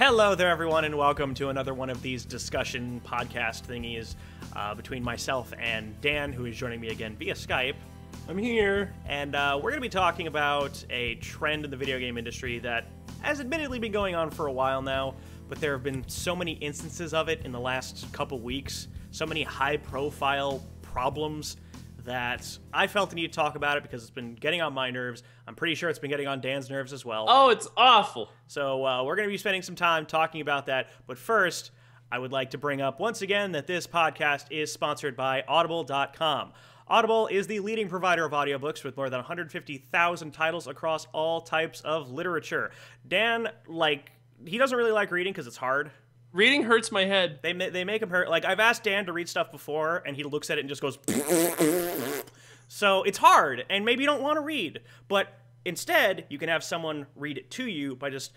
Hello there, everyone, and welcome to another one of these discussion podcast thingies between myself and Dan, who is joining me again via Skype. I'm here. And we're going to be talking about a trend in the video game industry that has admittedly been going on for a while now, but there have been so many instances of it in the last couple weeks, so many high-profile problems that I felt the need to talk about it because it's been getting on my nerves. I'm pretty sure it's been getting on Dan's nerves as well. Oh, it's awful. So we're going to be spending some time talking about that. But first, I would like to bring up once again that this podcast is sponsored by Audible.com. Audible is the leading provider of audiobooks with more than 150,000 titles across all types of literature. Dan, he doesn't really like reading because it's hard. Reading hurts my head. They make him hurt. Like, I've asked Dan to read stuff before, and he looks at it and just goes... So it's hard, and maybe you don't want to read. But instead, you can have someone read it to you by just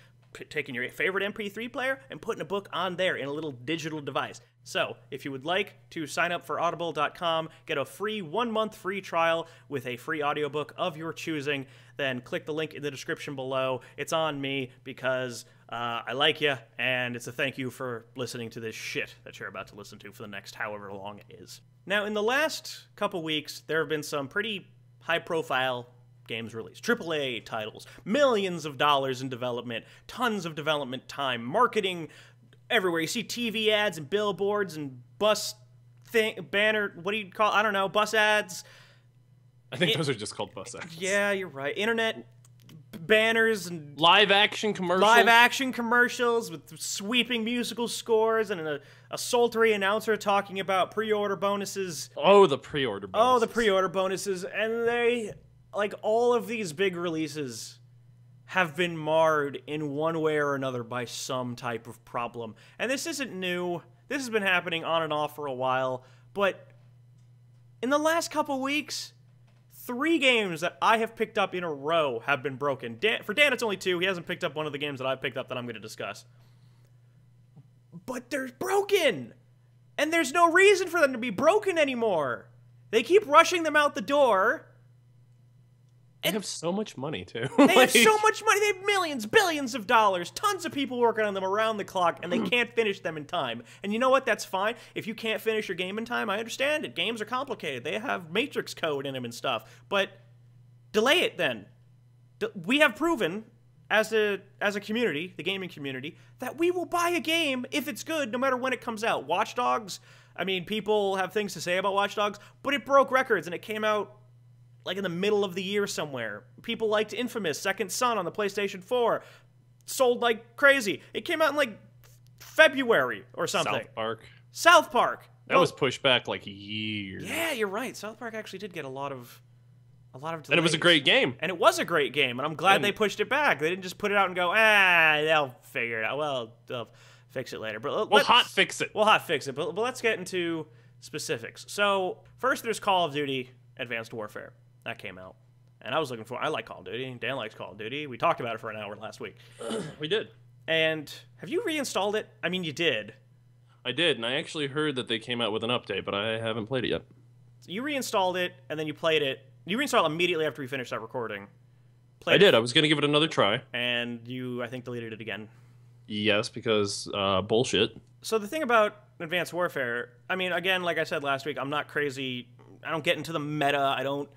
taking your favorite MP3 player and putting a book on there in a little digital device. So, if you would like to sign up for Audible.com, get a free 1-month free trial with a free audiobook of your choosing, then click the link in the description below. It's on me because I like you, and it's a thank you for listening to this shit that you're about to listen to for the next however long it is. Now, in the last couple weeks, there have been some pretty high-profile games released. AAA titles, millions of dollars in development, tons of development time, marketing everywhere. You see TV ads and billboards and bus banner, what do you call, I don't know, bus ads. I think those are just called bus ads. Yeah, you're right. Internet banners and live action commercials with sweeping musical scores and a sultry announcer talking about pre-order bonuses. Oh, the pre-order bonuses. Oh, the pre-order bonuses. And they, like, all of these big releases have been marred in one way or another by some type of problem. And this isn't new. This has been happening on and off for a while. But in the last couple weeks, 3 games that I have picked up in a row have been broken. For Dan, it's only 2. He hasn't picked up one of the games that I've picked up that I'm going to discuss. But they're broken! And there's no reason for them to be broken anymore. They keep rushing them out the door. They have so much money, too. They have so much money. They have millions, billions of dollars, tons of people working on them around the clock, and they can't finish them in time. And you know what? That's fine. If you can't finish your game in time, I understand it. Games are complicated. They have matrix code in them and stuff. But delay it then. We have proven, as a community, the gaming community, that we will buy a game if it's good, no matter when it comes out. Watch Dogs, I mean, people have things to say about Watch Dogs, but it broke records, and it came out like in the middle of the year somewhere. People liked Infamous Second Son on the PlayStation 4. Sold like crazy. It came out in like February or something. South Park. That was pushed back like years. Yeah, you're right. South Park actually did get a lot of delays. And it was a great game. And it was a great game, and I'm glad they pushed it back. They didn't just put it out and go, they'll figure it out. Well, they'll fix it later. But we'll hot fix it. But let's get into specifics. So, first there's Call of Duty Advanced Warfare. That came out. And I like Call of Duty. Dan likes Call of Duty. We talked about it for an hour last week. We did. And have you reinstalled it? I mean, you did. I did, and I actually heard that they came out with an update, but I haven't played it yet. So you reinstalled it, and then you played it. You reinstalled it immediately after we finished that recording. I did. I was going to give it another try. And you, I think, deleted it again. Yes, because bullshit. So the thing about Advanced Warfare, I mean, again, like I said last week, I'm not crazy. I don't get into the meta. I don't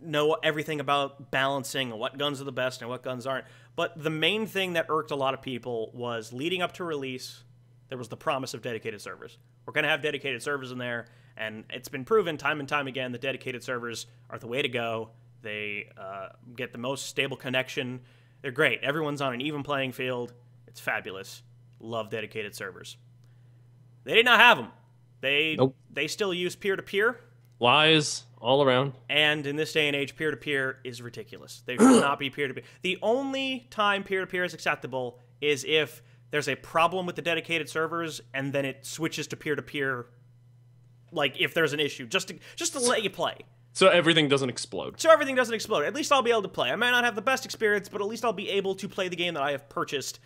know everything about balancing what guns are the best and what guns aren't. But the main thing that irked a lot of people was leading up to release, there was the promise of dedicated servers. We're going to have dedicated servers in there, and it's been proven time and time again that dedicated servers are the way to go. They get the most stable connection. They're great. Everyone's on an even playing field. It's fabulous. Love dedicated servers. They did not have them. They still use peer-to-peer. Lies all around. And in this day and age, peer-to-peer is ridiculous. They should not be peer-to-peer. The only time peer-to-peer is acceptable is if there's a problem with the dedicated servers, and then it switches to peer-to-peer, like if there's an issue, just to let you play. So everything doesn't explode. So everything doesn't explode. At least I'll be able to play. I might not have the best experience, but at least I'll be able to play the game that I have purchased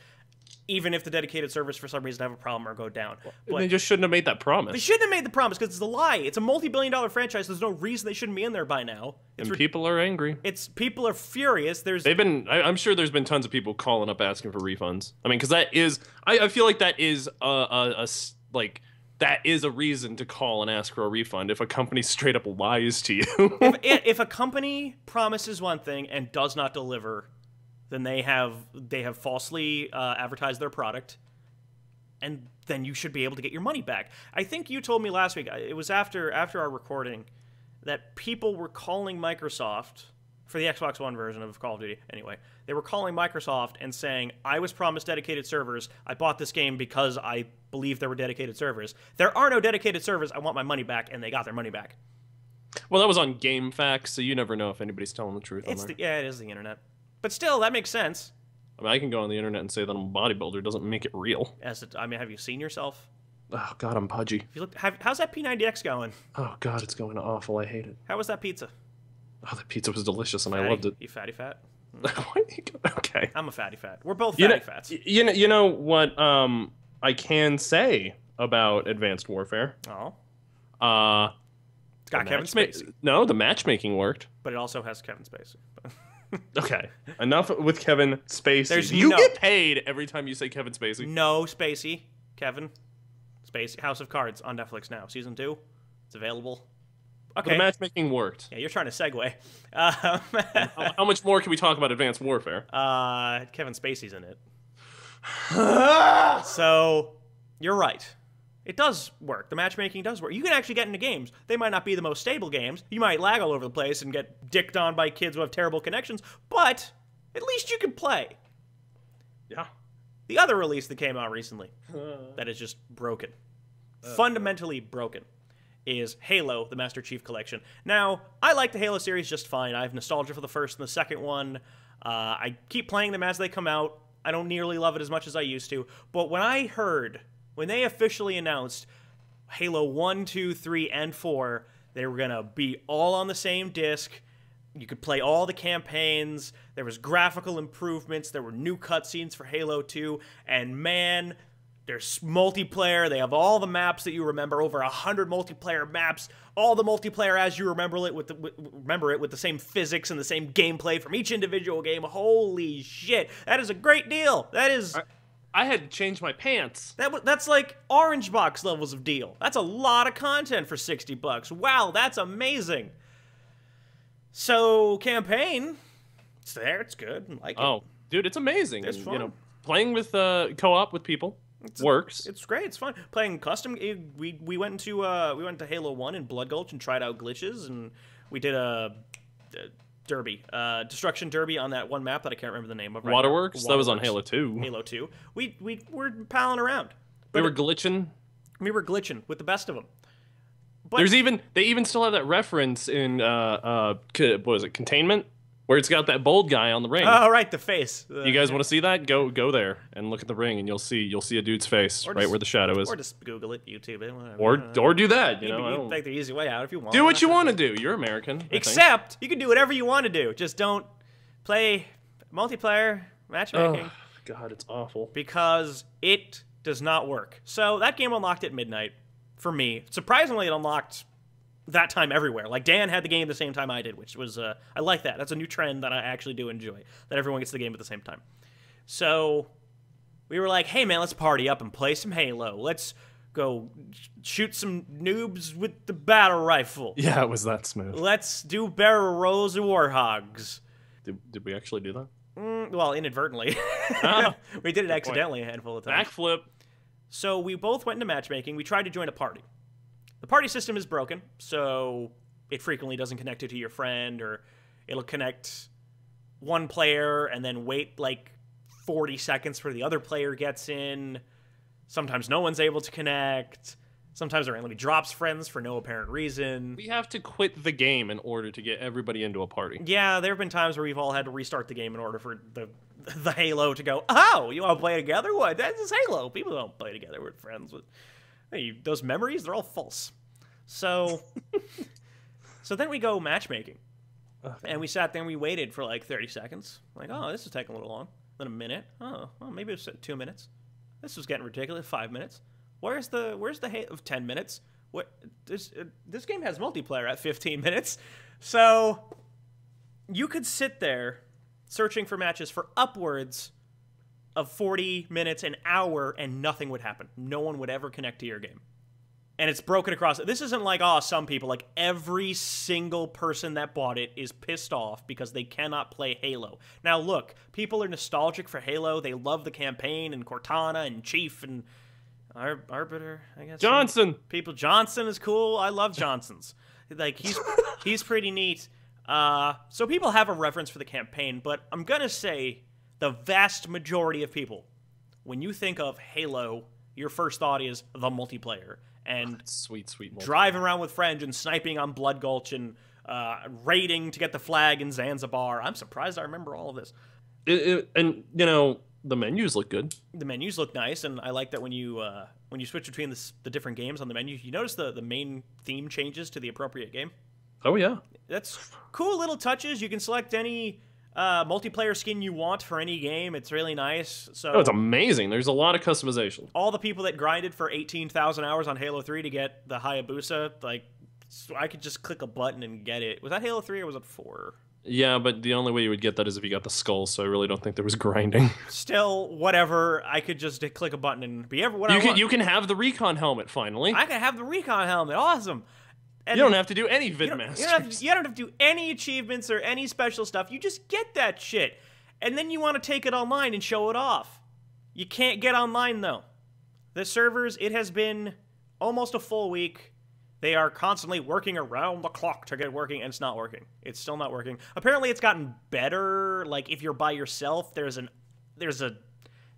even if the dedicated servers for some reason have a problem or go down. But They just shouldn't have made that promise. they shouldn't have made the promise because it's a lie. It's a multi-billion-dollar franchise. There's no reason they shouldn't be in there by now. And people are angry. People are furious. I'm sure there's been tons of people calling up asking for refunds. I mean, because that is, I feel like that is that is a reason to call and ask for a refund if a company straight up lies to you. if a company promises one thing and does not deliver, then they have falsely advertised their product, and then you should be able to get your money back. I think you told me last week, it was after our recording, that people were calling Microsoft for the Xbox One version of Call of Duty. Anyway, they were calling Microsoft and saying, I was promised dedicated servers. I bought this game because I believe there were dedicated servers. There are no dedicated servers. I want my money back, and they got their money back. Well, that was on GameFAQs, so you never know if anybody's telling the truth on there. Yeah, it is the internet. But still, that makes sense. I mean, I can go on the internet and say that I'm a bodybuilder. Doesn't make it real. Have you seen yourself? Oh, God, I'm pudgy. If you look, how's that P90X going? Oh, God, it's going awful. I hate it. How was that pizza? Oh, that pizza was delicious, and Fatty? I loved it. You fatty fat? Okay. I'm a fatty fat. We're both fatty fats. You know what I can say about Advanced Warfare? Oh. It's got Kevin Spacey. No, the matchmaking worked. But it also has Kevin Spacey. Okay. Enough with Kevin Spacey. You get paid every time you say Kevin Spacey. No Spacey. Kevin Spacey. House of Cards on Netflix now. Season 2. It's available. Okay. But the matchmaking worked. Yeah, you're trying to segue. How much more can we talk about Advanced Warfare? Kevin Spacey's in it. So, you're right. It does work. The matchmaking does work. You can actually get into games. They might not be the most stable games. You might lag all over the place and get dicked on by kids who have terrible connections, but at least you can play. Yeah. The other release that came out recently that is just broken, fundamentally broken, is Halo, the Master Chief Collection. Now, I like the Halo series just fine. I have nostalgia for the first and the second one. I keep playing them as they come out. I don't nearly love it as much as I used to. But when they officially announced Halo 1, 2, 3, and 4, they were going to be all on the same disc. You could play all the campaigns. There was graphical improvements. There were new cutscenes for Halo 2. And man, there's multiplayer. They have all the maps that you remember, over 100 multiplayer maps. All the multiplayer as you remember it with the same physics and the same gameplay from each individual game. Holy shit. That is a great deal. That is... I had to change my pants. That's like Orange Box levels of deal. That's a lot of content for $60. Wow, that's amazing. So, campaign, it's there, it's good. I like it. Oh, dude, it's amazing. It's fun. You know, playing with co-op with people works. It's great. It's fun. Playing custom. We went to Halo 1 in Blood Gulch and tried out glitches, and we did a derby, destruction derby on that one map that I can't remember the name of. Right Waterworks? Now. That was on Halo 2. Halo 2. We were palling around. We were glitching. We were glitching with the best of them. But they even still have that reference in what was it, Containment, where it's got that bold guy on the ring. Oh, right, the face. You guys want to see that? Go there and look at the ring, and you'll see a dude's face right where the shadow is. Or just Google it, YouTube it, whatever. Or do that. You can take the easy way out if you want. Do what you want to do. You're American. Except you can do whatever you want to do. Just don't play multiplayer matchmaking. Oh, God, it's awful. Because it does not work. So that game unlocked at midnight for me. Surprisingly, it unlocked that time everywhere. Like, Dan had the game the same time I did, which was, I like that. That's a new trend that I actually do enjoy, that everyone gets the game at the same time. So we were like, hey, man, let's party up and play some Halo. Let's go shoot some noobs with the battle rifle. Yeah, it was that smooth. Let's do barrel rolls of warhogs. Did we actually do that? Well, inadvertently. Oh, we did it accidentally a handful of times. Backflip. So we both went into matchmaking. We tried to join a party. The party system is broken, so it frequently doesn't connect it to your friend, or it'll connect one player and then wait like 40 seconds for the other player gets in. Sometimes no one's able to connect. Sometimes it randomly drops friends for no apparent reason. We have to quit the game in order to get everybody into a party. Yeah, there have been times where we've all had to restart the game in order for the Halo to go, oh, you want to play together? What? That's Halo. People don't play together. We're friends with... Hey, those memories, they're all false. So then we go matchmaking. And we sat there and we waited for like 30 seconds. Like, oh, this is taking a little long. Then a minute. Oh, well, maybe it's 2 minutes. This was getting ridiculous. 5 minutes. Where's the of 10 minutes? What this game has multiplayer at 15 minutes. So you could sit there searching for matches for upwards of 40 minutes, an hour, and nothing would happen. No one would ever connect to your game. And it's broken across. This isn't like, oh, some people. Like, every single person that bought it is pissed off because they cannot play Halo. Now, look, people are nostalgic for Halo. They love the campaign and Cortana and Chief and Arbiter, I guess. Johnson! Johnson is cool. I love Johnsons. Like, he's pretty neat. So people have a reverence for the campaign, but I'm going to say the vast majority of people, when you think of Halo, your first thought is the multiplayer. And sweet driving around with friends and sniping on Blood Gulch and raiding to get the flag in Zanzibar. I'm surprised I remember all of this. And, you know, the menus look good. The menus look nice, and I like that when you switch between the different games on the menu, you notice the main theme changes to the appropriate game. Oh, yeah. That's cool little touches. You can select any multiplayer skin you want for any game. It's really nice. So it's amazing. There's a lot of customization. All the people that grinded for 18,000 hours on Halo 3 to get the Hayabusa, like, so I could just click a button and get it. Was that Halo 3 or was it 4? Yeah, but the only way you would get that is if you got the skull, so I really don't think there was grinding. Still, whatever. I could just click a button and be what I want. You can have the recon helmet, finally. I can have the recon helmet. Awesome. And you don't have to do any VidMasters. You don't have to do any achievements or any special stuff. You just get that shit. And then you want to take it online and show it off. You can't get online, though. The servers, it has been almost a full week. They are constantly working around the clock to get working, and it's not working. It's still not working. Apparently, it's gotten better. Like, if you're by yourself, there's a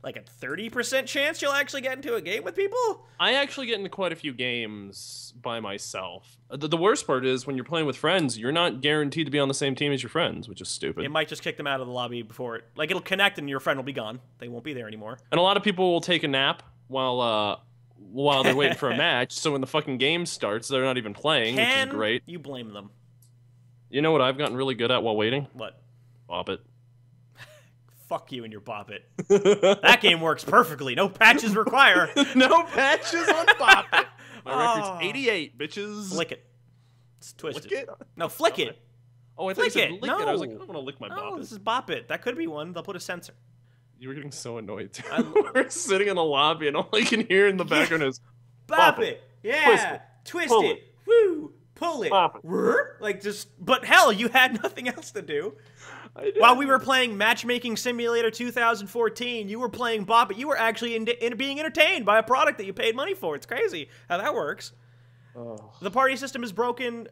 30% chance you'll actually get into a game with people? I actually get into quite a few games by myself. The worst part is when you're playing with friends, you're not guaranteed to be on the same team as your friends, which is stupid. It might just kick them out of the lobby before it... Like, it'll connect and your friend will be gone. They won't be there anymore. And a lot of people will take a nap while they're waiting for a match, so when the fucking game starts, they're not even playing, which is great. You blame them. You know what I've gotten really good at while waiting? What? Bop It. Fuck you and your Bop It. That game works perfectly. No patches required. No patches on Bop It. My record's 88, bitches. Flick it. It's twisted. Flick it? No, flick it. Oh, I thought you said lick it. I was like, I don't want to lick my Bop It. This is Bop It. That could be one. They'll put a sensor. You were getting so annoyed, too. We're sitting in the lobby, and all I can hear in the background is... Bop it. Yeah. Twist it. Woo. Pull it. Bop it. Like, just... But hell, you had nothing else to do. While we were playing Matchmaking Simulator 2014, you were playing Bop It. You were actually being entertained by a product that you paid money for. It's crazy how that works. Oh. The party system is broken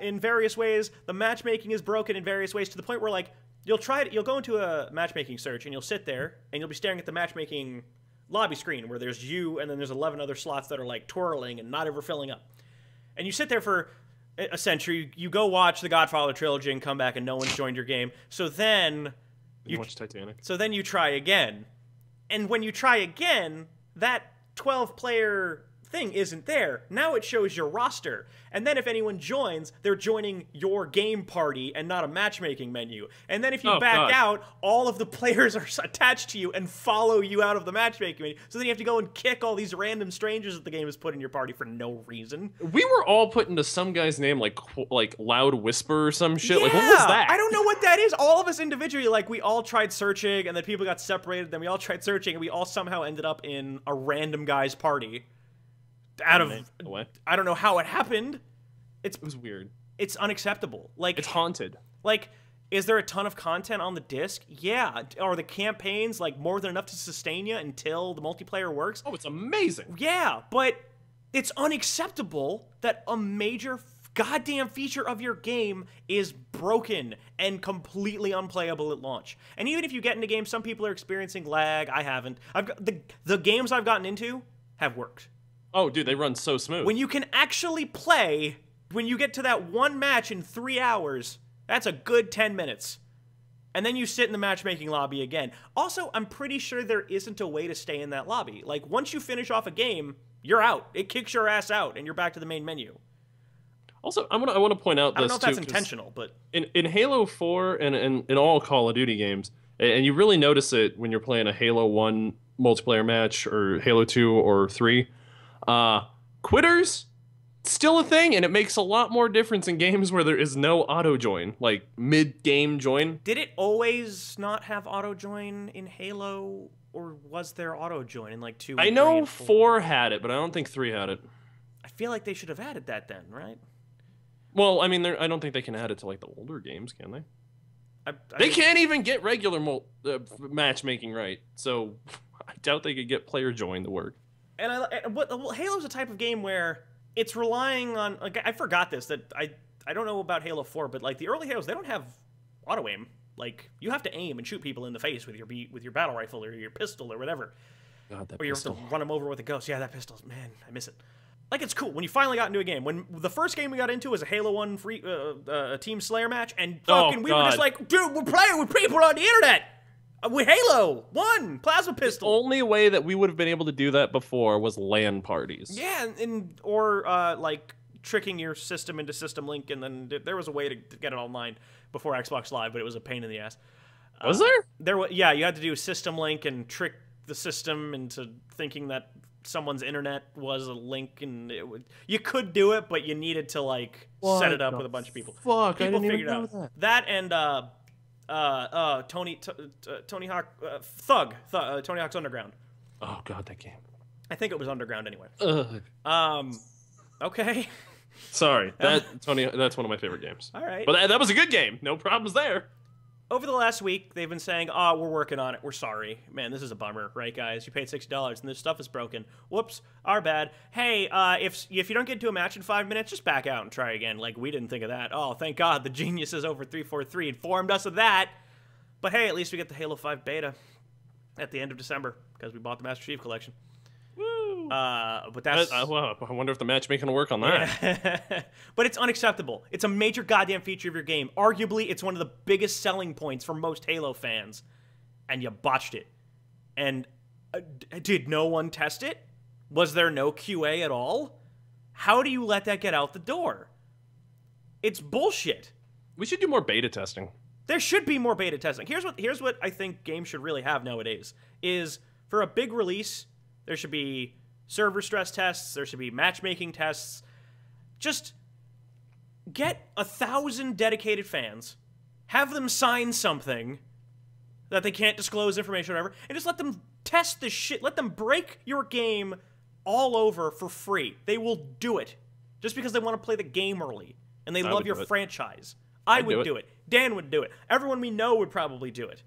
in various ways. The matchmaking is broken in various ways to the point where, like, you'll go into a matchmaking search and you'll sit there and you'll be staring at the matchmaking lobby screen where there's you and then there's 11 other slots that are, like, twirling and not ever filling up. And you sit there for a century, you go watch the Godfather trilogy and come back and no one's joined your game. So then you watch Titanic. So then you try again. And when you try again, that 12-player thing isn't there. Now it shows your roster. And then if anyone joins, they're joining your game party and not a matchmaking menu. And then if you back out, all of the players are attached to you and follow you out of the matchmaking menu. So then you have to go and kick all these random strangers that the game has put in your party for no reason. We were all put into some guy's name like Loud Whisper or some shit. Yeah, like, what was that? I don't know what that is. All of us individually, like, we all tried searching and then people got separated. Then we all tried searching and we all somehow ended up in a random guy's party. I don't know how it happened. It was weird. It's unacceptable. Like, it's haunted. Like, is there a ton of content on the disc? Yeah. Are the campaigns, like, more than enough to sustain you until the multiplayer works? Oh, it's amazing. Yeah, but it's unacceptable that a major goddamn feature of your game is broken and completely unplayable at launch. And even if you get into games, some people are experiencing lag. I haven't. The games I've gotten into have worked. Oh, dude, they run so smooth. When you can actually play, when you get to that one match in 3 hours, that's a good 10 minutes. And then you sit in the matchmaking lobby again. Also, I'm pretty sure there isn't a way to stay in that lobby. Like, once you finish off a game, you're out. It kicks your ass out, and you're back to the main menu. Also, I want to point out this, I don't know if that's intentional, but... In Halo 4 and in all Call of Duty games, And you really notice it when you're playing a Halo 1 multiplayer match or Halo 2 or 3. Quitters, still a thing, and it makes a lot more difference in games where there is no auto join, like mid-game join. Did it always not have auto join in Halo, or was there auto join in like 2? I know 4 had it, but I don't think 3 had it. I feel like they should have added that then, right? Well, I mean, I don't think they can add it to like the older games, can they? I They mean, can't even get regular matchmaking right, so I doubt they could get player join to work. And well, Halo's a type of game where it's relying on. Like, I forgot this, that I don't know about Halo 4, but like the early Halos, they don't have auto aim. Like, you have to aim and shoot people in the face with your battle rifle or your pistol or whatever. God, that Or you have pistol. to run them over with a ghost. Yeah, that pistol, man, I miss it. Like, it's cool when you finally got into a game. When the first game we got into was a Halo 1 free Team Slayer match, and fucking we were just God. like, dude, we're playing with people on the internet with Halo 1 plasma pistol. Only way that we would have been able to do that before was LAN parties. Yeah, or like tricking your system into System Link, and then there was a way to get it online before Xbox Live, but it was a pain in the ass. Was there? Yeah, you had to do System Link and trick the system into thinking that someone's internet was a link, and you could do it, but you needed to like set it up with a bunch of people. Fuck, People I didn't figured even it know out. that. That and Tony Hawk Tony Hawk's Underground. Oh god, that game. I think it was Underground anyway. Ugh. Okay. Sorry, that's one of my favorite games. All right. But that was a good game. No problems there. Over the last week, they've been saying, "Oh, we're working on it. We're sorry, man. This is a bummer, right, guys? You paid $60 and this stuff is broken. Whoops, our bad. Hey, if you don't get into a match in 5 minutes, just back out and try again. Like, we didn't think of that. Oh, thank God, the geniuses over 343 informed us of that. But hey, at least we get the Halo 5 beta at the end of December because we bought the Master Chief Collection. Woo. But that's Well, I wonder if the matchmaking will work on that. but it's unacceptable. It's a major goddamn feature of your game. Arguably, it's one of the biggest selling points for most Halo fans, and you botched it. And did no one test it? Was there no QA at all? How do you let that get out the door? It's bullshit. We should do more beta testing. There should be more beta testing. Here's what I think games should really have nowadays is for a big release, there should be server stress tests, there should be matchmaking tests. Just get 1,000 dedicated fans, have them sign something that they can't disclose information or whatever, and just let them test this shit. Let them break your game all over for free. They will do it just because they want to play the game early and they love would your do it. franchise. I I'd would do do it. it. Dan would do it. Everyone we know would probably do it.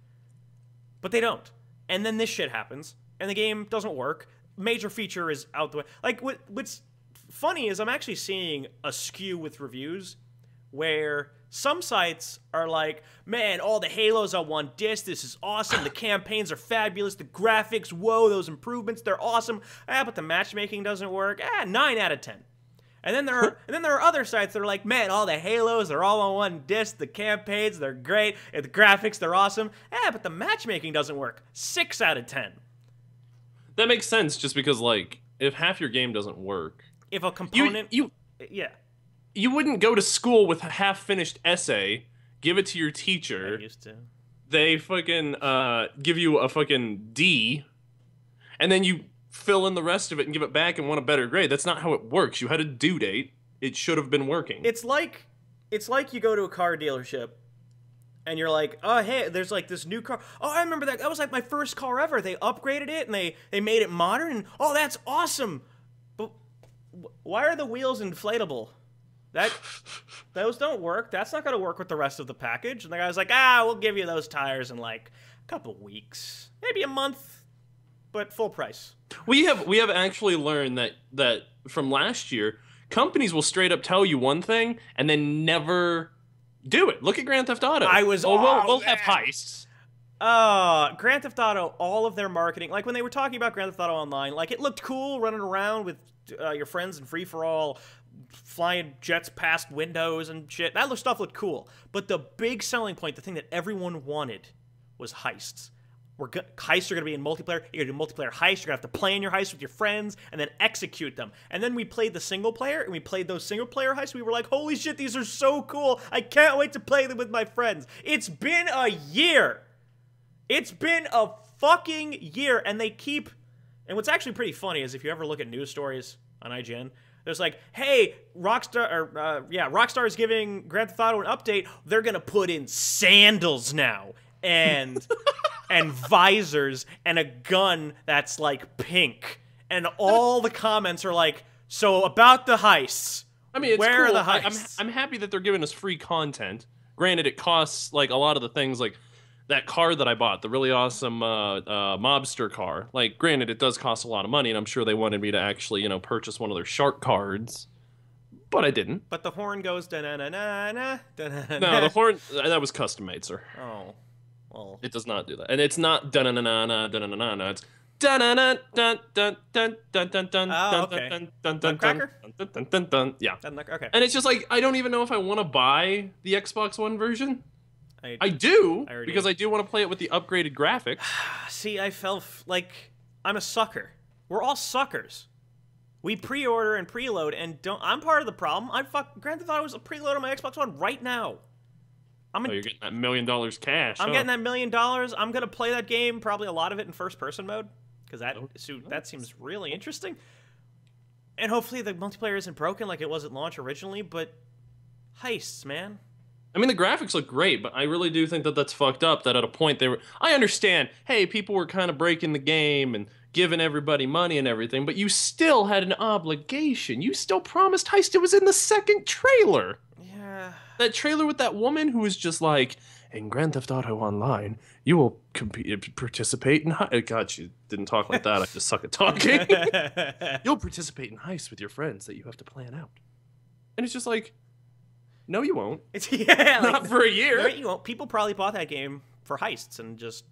But they don't. And then this shit happens, and the game doesn't work. Major feature is out the way. Like, what's funny is I'm actually seeing a skew with reviews where some sites are like, man, all the Halos on one disc, this is awesome, the campaigns are fabulous, the graphics, whoa, those improvements, they're awesome. But the matchmaking doesn't work. 9 out of 10. And then there are other sites that are like, man, all the Halos, they're all on one disc, the campaigns, they're great, and the graphics, they're awesome. But the matchmaking doesn't work. 6 out of 10. That makes sense, just because like if half your game doesn't work, If a component... Yeah. you wouldn't go to school with a half-finished essay, give it to your I teacher. used to. They fucking give you a fucking D, and then you fill in the rest of it and give it back and want a better grade. That's not how it works. You had a due date. It should have been working. It's like you go to a car dealership and you're like, oh, hey, there's like this new car. Oh, I remember that. That was like my first car ever. They upgraded it and they made it modern. And, oh, that's awesome. But why are the wheels inflatable? Those don't work. That's not going to work with the rest of the package. And the guy's like, we'll give you those tires in like a couple weeks, maybe a month, but full price. We have actually learned that from last year, companies will straight up tell you one thing and then never do it. Look at Grand Theft Auto. We'll have heists. Grand Theft Auto, all of their marketing, like when they were talking about Grand Theft Auto Online, like it looked cool running around with your friends in free-for-all, flying jets past windows and shit. That stuff looked cool. But the big selling point, the thing that everyone wanted, was heists. Heists are going to be in multiplayer. You're going to do multiplayer heists. You're going to have to plan your heists with your friends and then execute them. And then we played the single player, and we played those single player heists. We were like, holy shit, these are so cool. I can't wait to play them with my friends. It's been a year. It's been a fucking year, and they keep... And what's actually pretty funny is if you ever look at news stories on IGN, there's like, hey, Rockstar is giving Grand Theft Auto an update. They're gonna put in sandals now, and and visors, and a gun that's like pink. And all the comments are like, so about the heists. I mean, it's where cool. are the heists? I'm happy that they're giving us free content. Granted, it costs like a lot of the things, like that car that I bought, the really awesome mobster car. Like, granted, it does cost a lot of money, and I'm sure they wanted me to actually, purchase one of their shark cards, but I didn't. But the horn goes da-na-na-na-na, da-na-na-na. No, the horn, that was custom made, sir. Oh, well. It does not do that, and it's not da-na-na-na-na, da-na-na-na, it's Nutcracker? yeah. Okay. And it's just like, I don't even know if I want to buy the Xbox One version. I do, I because I do want to play it with the upgraded graphics. See, I felt like I'm a sucker. We're all suckers. We pre-order and preload, and I'm part of the problem. Grand Theft Auto was a preload on my Xbox One right now. You're getting that $1 million cash. I'm getting that $1 million. I'm gonna play that game, probably a lot of it in first-person mode, because that seems really interesting. And hopefully the multiplayer isn't broken like it was at launch originally. But heists, man. I mean, the graphics look great, but I really do think that that's fucked up. That at a point I understand. Hey, people were kind of breaking the game and giving everybody money and everything, but you still had an obligation. You still promised heist. It was in the second trailer. Yeah. That trailer with that woman who was just like, in Grand Theft Auto Online, you will participate in heist. God, she didn't talk like that. I just suck at talking. You'll participate in heists with your friends that you have to plan out. And it's just like, no, you won't. Not for a year. No, you won't. People probably bought that game for heists and just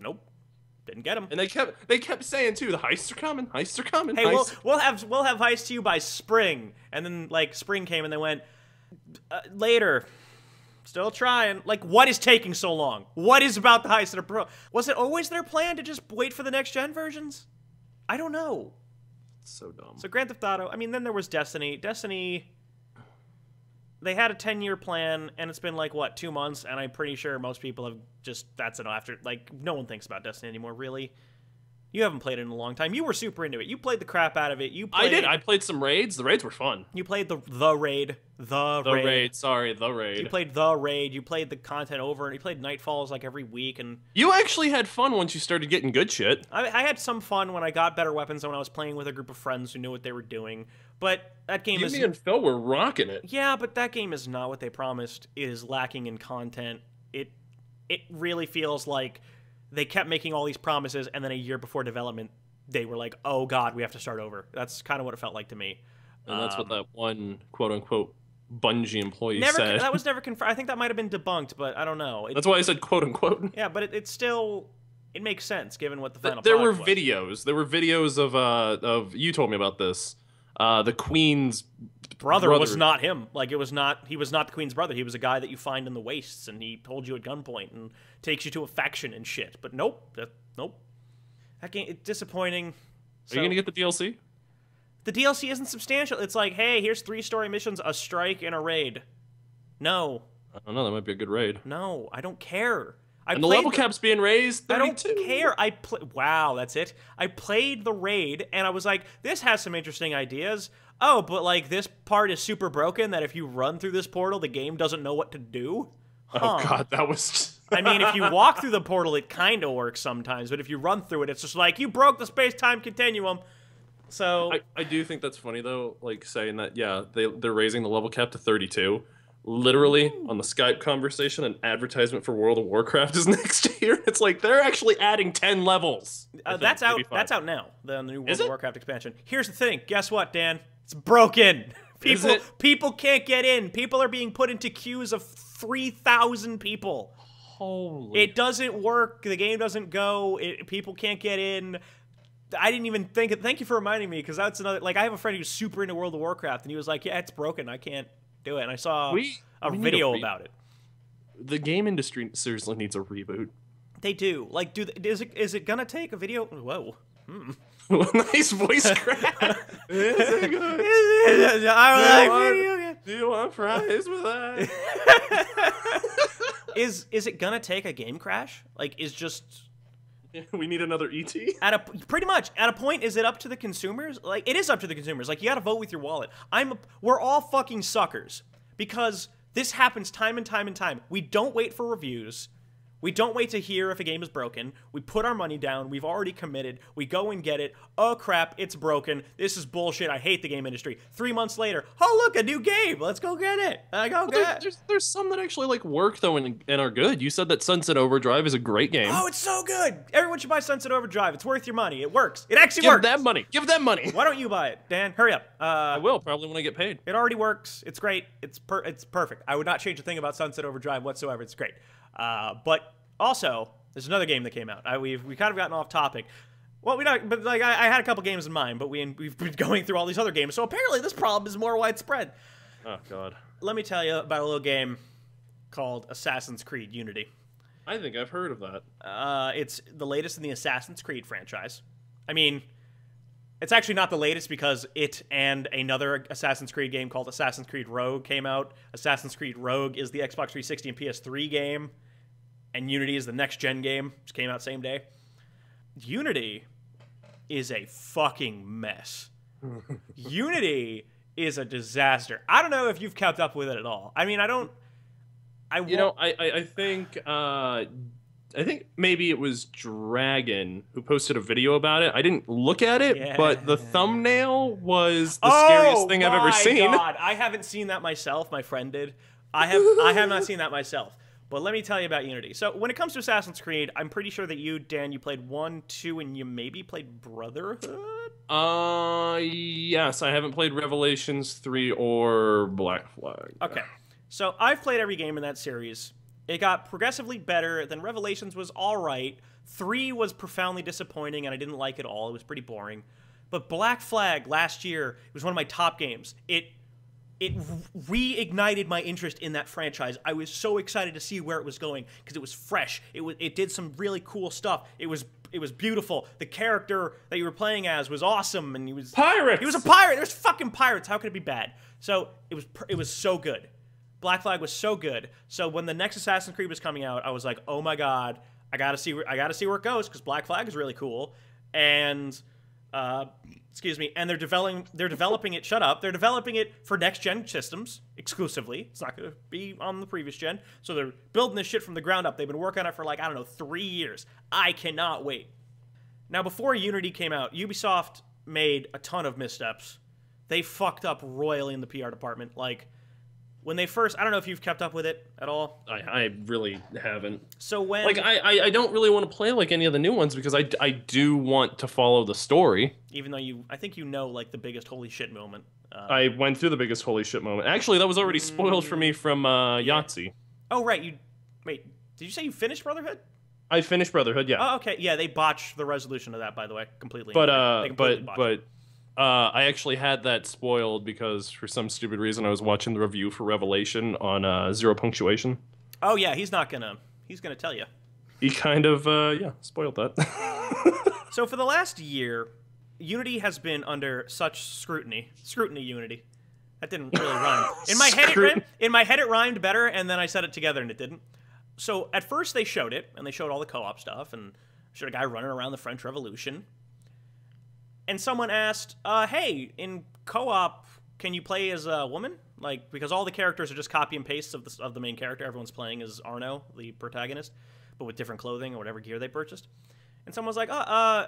didn't get them. And they kept saying too, the heists are coming. Heists are coming. Hey, we'll have heists to you by spring. And then like spring came and they went later. Still trying. Like, what is taking so long? What is about the heists that are pro? Was it always their plan to just wait for the next gen versions? I don't know. It's so dumb. So Grand Theft Auto. I mean, then there was Destiny. Destiny. They had a 10-year plan, and it's been like, what, 2 months? And I'm pretty sure most people have that's it after. Like, no one thinks about Destiny anymore, really. You haven't played it in a long time. You were super into it. You played the crap out of it. I did. I played some raids. The raids were fun. You played the raid. The raid. Sorry, the raid. You played the raid. You played the content over, and you played Nightfalls like every week. And you actually had fun once you started getting good shit. I had some fun when I got better weapons and when I was playing with a group of friends who knew what they were doing. But that game is... Me and Phil were rocking it. Yeah, but that game is not what they promised. It is lacking in content. It really feels like they kept making all these promises, and then a year before development, they were like, oh god, we have to start over. That's kind of what it felt like to me. And that's what that one quote-unquote Bungie employee said. said. That was never confirmed. I think that might have been debunked, but I don't know. That's why I said quote-unquote. Yeah, but it still... It makes sense, given what the final There were product was. videos. There were videos of... You told me about this. The Queen's... Brother was not him. Like, he was not the Queen's brother. He was a guy that you find in the wastes, and he holds you at gunpoint and takes you to a faction and shit. But nope. That game, it's disappointing. Are you gonna get the DLC? The DLC isn't substantial. It's like, hey, here's 3 story missions, a strike, and a raid. No. I don't know, that might be a good raid. No, I don't care. And the level cap's being raised, 32. I don't care. Wow, that's it. I played the raid, and I was like, this has some interesting ideas. Oh, but like, this part is super broken that if you run through this portal, the game doesn't know what to do? Huh. Oh god, that was... I mean, if you walk through the portal, it kind of works sometimes, but if you run through it, it's just like, you broke the space-time continuum. So... I do think that's funny, though, like, saying that, yeah, they're raising the level cap to 32. Literally, on the Skype conversation, an advertisement for World of Warcraft is next year. It's like, they're actually adding 10 levels. That's out now, the new World of Warcraft expansion. Here's the thing. Guess what, Dan? It's broken. People can't get in. People are being put into queues of 3,000 people. Holy. It doesn't work. The game doesn't go. People can't get in. I didn't even think it. Thank you for reminding me, because that's another... Like, I have a friend who's super into World of Warcraft, and he was like, yeah, it's broken. I can't do it. And I saw a video about it. The game industry seriously needs a reboot. They do. Like, is it gonna take a video? Whoa. Nice voice crack. Is it good? Do you want fries with that? Is it gonna take a game crash? Like, We need another ET. Pretty much at a point, is it up to the consumers? Like, it is up to the consumers. Like, you got to vote with your wallet. We're all fucking suckers because this happens time and time and time. We don't wait for reviews. We don't wait to hear if a game is broken. We put our money down. We've already committed. We go and get it. Oh, crap, it's broken. This is bullshit. I hate the game industry. 3 months later, oh, look, a new game. Let's go get it. There's some that actually like work, though, and are good. You said that Sunset Overdrive is a great game. Oh, it's so good. Everyone should buy Sunset Overdrive. It's worth your money. It works. It actually works. Give them money. Give them money. Why don't you buy it, Dan? Hurry up. I will, probably when I get paid. It already works. It's great. It's perfect. I would not change a thing about Sunset Overdrive whatsoever. It's great. But also, there's another game that came out. We've kind of gotten off topic. Well, but like I had a couple games in mind, but we've been going through all these other games. So apparently, this problem is more widespread. Oh God. Let me tell you about a little game called Assassin's Creed Unity. I think I've heard of that. It's the latest in the Assassin's Creed franchise. I mean, it's actually not the latest because it and another Assassin's Creed game called Assassin's Creed Rogue came out. Assassin's Creed Rogue is the Xbox 360 and PS3 game. And Unity is the next-gen game, which came out same day. Unity is a fucking mess. Unity is a disaster. I don't know if you've kept up with it at all. I mean, I think maybe it was Dragon who posted a video about it. I didn't look at it, but the thumbnail was the scariest thing I've ever seen. God, I haven't seen that myself. My friend did. I have not seen that myself. But let me tell you about Unity. So when it comes to Assassin's Creed, I'm pretty sure that you, Dan, you played 1, 2, and you maybe played Brotherhood? Yes. I haven't played Revelations 3 or Black Flag. Okay. So I've played every game in that series. It got progressively better, then Revelations was alright. 3 was profoundly disappointing, and I didn't like it all. It was pretty boring. But Black Flag last year, it was one of my top games. It reignited my interest in that franchise. I was so excited to see where it was going because it was fresh. It did some really cool stuff. It was beautiful. The character that you were playing as was awesome, and he was pirates. He was a pirate. There's fucking pirates. How could it be bad? So it was so good. Black Flag was so good. So when the next Assassin's Creed was coming out, I was like, oh my god, I gotta see where it goes because Black Flag is really cool. And and they're developing it. Shut up. They're developing it for next-gen systems exclusively. It's not going to be on the previous gen. So they're building this shit from the ground up. They've been working on it for like, I don't know, 3 years. I cannot wait. Now, before Unity came out, Ubisoft made a ton of missteps. They fucked up royally in the PR department. Like, when they first... I don't know if you've kept up with it at all. I really haven't. So when... Like, I don't really want to play like any of the new ones because I do want to follow the story. Even though I think you know, like, the biggest holy shit moment. I went through the biggest holy shit moment. Actually, that was already spoiled for me from Yahtzee. Oh, right. Wait, did you say you finished Brotherhood? I finished Brotherhood, yeah. Oh, okay. Yeah, they botched the resolution of that, by the way, completely. But I actually had that spoiled because for some stupid reason I was watching the review for Revelation on Zero Punctuation. Oh yeah, he's gonna tell you. He kind of spoiled that. So for the last year, Unity has been under such scrutiny. Scrutiny Unity. That didn't really rhyme. In my head it rhymed better, and then I said it together and it didn't. So at first they showed it, and they showed all the co-op stuff, and showed a guy running around the French Revolution. And someone asked, hey, in co-op, can you play as a woman? Like, because all the characters are just copy and pastes of the main character. Everyone's playing as Arno, the protagonist, but with different clothing or whatever gear they purchased. And someone was like,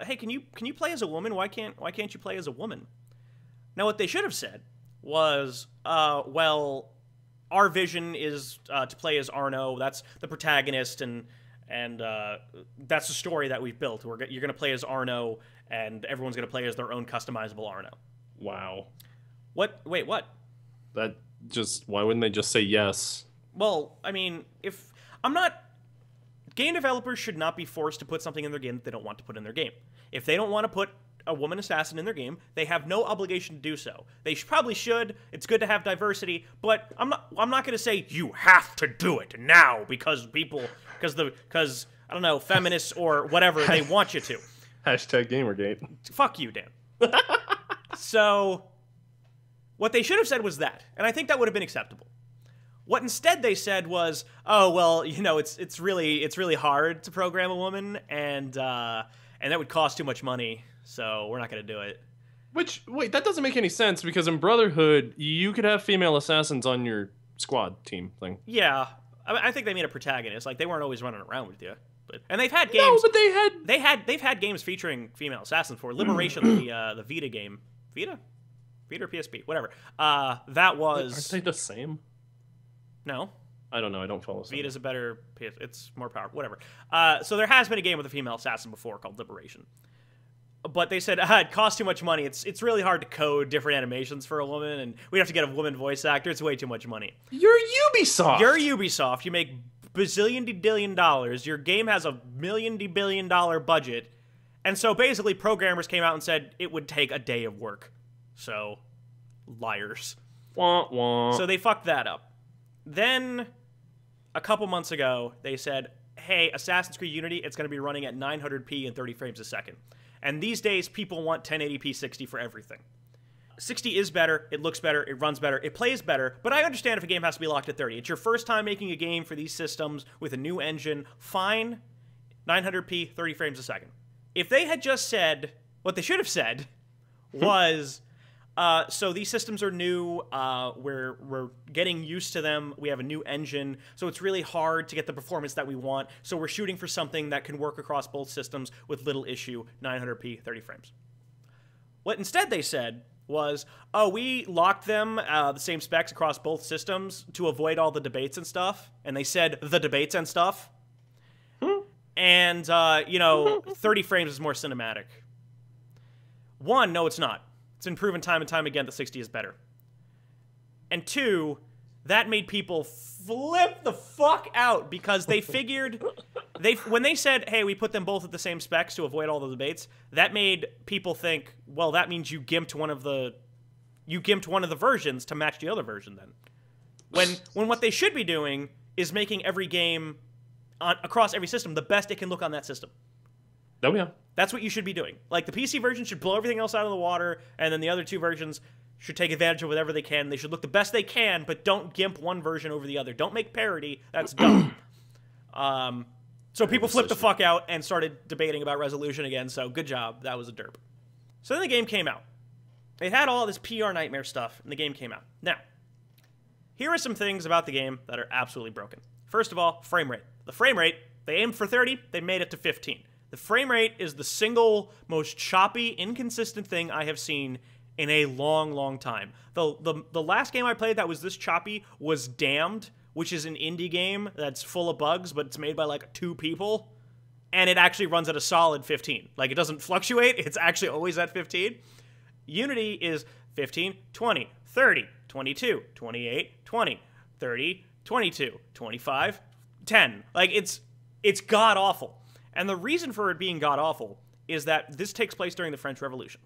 hey, can you play as a woman? Why can't you play as a woman? Now, what they should have said was, well, our vision is to play as Arno. That's the protagonist, and that's the story that we've built. You're going to play as Arno, and everyone's going to play as their own customizable Arno. Wow. What? Wait, what? Why wouldn't they just say yes? Well, I mean, game developers should not be forced to put something in their game that they don't want to put in their game. If they don't want to put a woman assassin in their game, they have no obligation to do so. They probably should. It's good to have diversity, but I'm not going to say you have to do it now because I don't know, feminists or whatever they want you to. Hashtag Gamergate. Fuck you, Dan. So what they should have said was that, and I think that would have been acceptable. What instead they said was, oh well, you know, it's really hard to program a woman, and that would cost too much money, so we're not gonna do it. Which, wait, that doesn't make any sense, because in Brotherhood, you could have female assassins on your squad team thing. Yeah, I think they made a protagonist. Like, they weren't always running around with you. And they've had games. No, but they've had games featuring female assassins before. Liberation, the Vita game, Vita or PSP, whatever. That was. Aren't they the same? No. I don't know. I don't follow. Vita's a better. It's more powerful. Whatever. So there has been a game with a female assassin before called Liberation. But they said it costs too much money. It's really hard to code different animations for a woman, and we have to get a woman voice actor. It's way too much money. You're Ubisoft. You're Ubisoft. You make bazillion-de-billion dollars. Your game has a million-de-billion-dollar budget. And so basically programmers came out and said it would take a day of work. So, liars. Wah, wah. So they fucked that up. Then, a couple months ago, they said, hey, Assassin's Creed Unity, it's going to be running at 900p and 30 frames a second. And these days, people want 1080p 60 for everything. 60 is better, it looks better, it runs better, it plays better, but I understand if a game has to be locked at 30. It's your first time making a game for these systems with a new engine, fine, 900p, 30 frames a second. If they had just said, what they should have said was, so these systems are new, we're getting used to them, we have a new engine, so it's really hard to get the performance that we want, so we're shooting for something that can work across both systems with little issue, 900p, 30 frames. What instead they said was, oh, we locked them, the same specs across both systems to avoid all the debates and stuff. And they said the debates and stuff. And, you know, 30 frames is more cinematic. One, no, it's not. It's been proven time and time again that 60 is better. And two, that made people flip the fuck out because they figured when they said, hey, we put them both at the same specs to avoid all the debates, that made people think, well, that means you gimped one of the versions to match the other version then. When what they should be doing is making every game across every system the best it can look on that system. Oh yeah. That's what you should be doing. Like, the PC version should blow everything else out of the water, and then the other two versions should take advantage of whatever they can. They should look the best they can, but don't gimp one version over the other. Don't make parity. That's dumb. So people flipped the fuck out and started debating about resolution again, so good job. That was a derp. So then the game came out. It had all this PR nightmare stuff, and the game came out. Now, here are some things about the game that are absolutely broken. First of all, frame rate. The frame rate, they aimed for 30, they made it to 15. The frame rate is the single most choppy, inconsistent thing I have seen in a long, long time. The last game I played that was this choppy was Damned, which is an indie game that's full of bugs, but it's made by like 2 people, and it actually runs at a solid 15. Like, it doesn't fluctuate, it's actually always at 15. Unity is 15, 20, 30, 22, 28, 20, 30, 22, 25, 10. Like, it's god-awful. And the reason for it being god-awful is that this takes place during the French Revolution.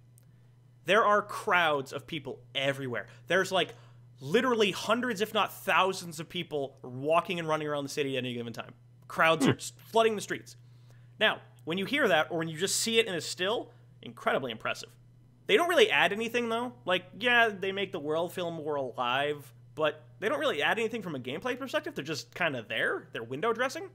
There are crowds of people everywhere. There's like literally hundreds, if not thousands of people walking and running around the city at any given time. Crowds are flooding the streets. Now, when you hear that, or when you just see it in a still, incredibly impressive. They don't really add anything, though. Like, yeah, they make the world feel more alive, but they don't really add anything from a gameplay perspective. They're just kind of there. They're window dressing.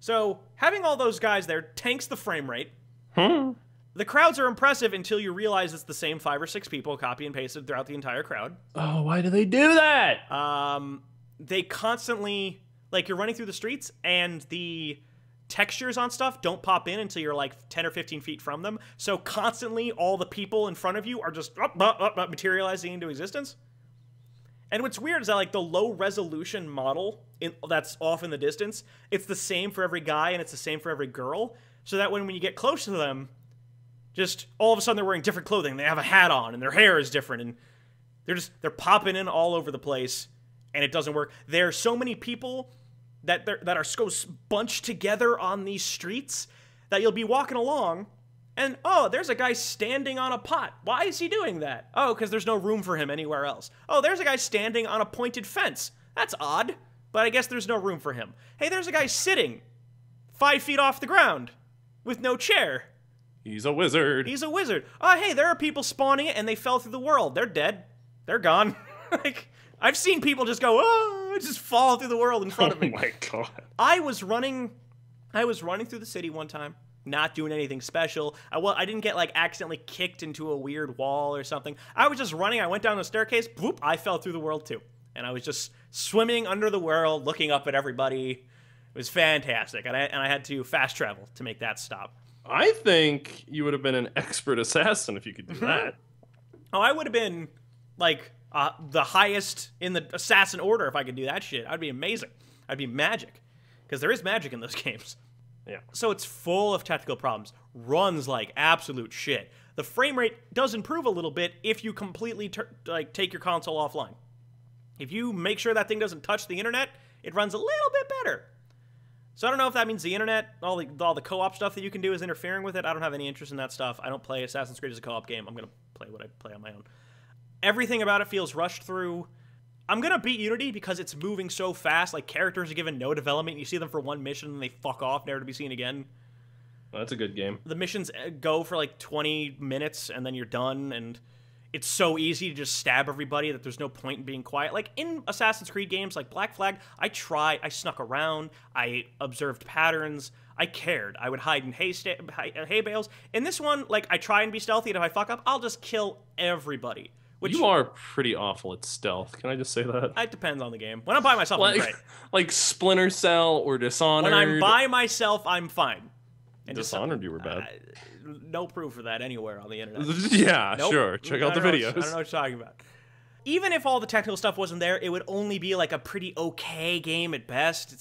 So, having all those guys there tanks the frame rate. The crowds are impressive until you realize it's the same 5 or 6 people copy and pasted throughout the entire crowd. Oh, why do they do that? They constantly, like, you're running through the streets, and the textures on stuff don't pop in until you're like 10 or 15 feet from them. So constantly all the people in front of you are just materializing into existence. And what's weird is that, like, the low-resolution model that's off in the distance, it's the same for every guy and it's the same for every girl, so that when you get close to them, just all of a sudden they're wearing different clothing, they have a hat on, and their hair is different, and they're popping in all over the place, and it doesn't work. There are so many people that are so bunched together on these streets that you'll be walking along, and, oh, there's a guy standing on a pot. Why is he doing that? Oh, because there's no room for him anywhere else. Oh, there's a guy standing on a pointed fence. That's odd, but I guess there's no room for him. Hey, there's a guy sitting 5 feet off the ground with no chair. He's a wizard. He's a wizard. Oh, hey, there are people spawning and they fell through the world. They're dead. They're gone. Like, I've seen people just go, oh, would just fall through the world in front of me. Oh my god. I was running through the city one time, not doing anything special. I didn't get like accidentally kicked into a weird wall or something. I was just running. I went down the staircase. Boop! I fell through the world too, and I was just swimming under the world, looking up at everybody. It was fantastic, and I had to fast travel to make that stop. I think you would have been an expert assassin if you could do that. Oh, I would have been like the highest in the assassin order if I could do that shit. I'd be amazing. I'd be magic, because there is magic in those games. Yeah. So it's full of technical problems. Runs like absolute shit. The frame rate does improve a little bit if you completely take your console offline. If you make sure that thing doesn't touch the internet, it runs a little bit better. So I don't know if that means the internet, all the co-op stuff that you can do is interfering with it. I don't have any interest in that stuff. I don't play Assassin's Creed as a co-op game. I'm going to play what I play on my own. Everything about it feels rushed through. I'm going to beat Unity because it's moving so fast. Like, characters are given no development. You see them for one mission and they fuck off, never to be seen again. Well, that's a good game. The missions go for like 20 minutes and then you're done, and it's so easy to just stab everybody that there's no point in being quiet. Like, in Assassin's Creed games like Black Flag, I snuck around, I observed patterns, I cared. I would hide in hay bales. In this one, like, I try and be stealthy, and if I fuck up, I'll just kill everybody. Which, you are pretty awful at stealth. Can I just say that? It depends on the game. When I'm by myself, I'm great. Like Splinter Cell or Dishonored. When I'm by myself, I'm fine. And Dishonored, you were bad. No proof of that anywhere on the internet. Yeah, nope. Sure. Check out the videos. I don't know what you're talking about. Even if all the technical stuff wasn't there, it would only be like a pretty okay game at best.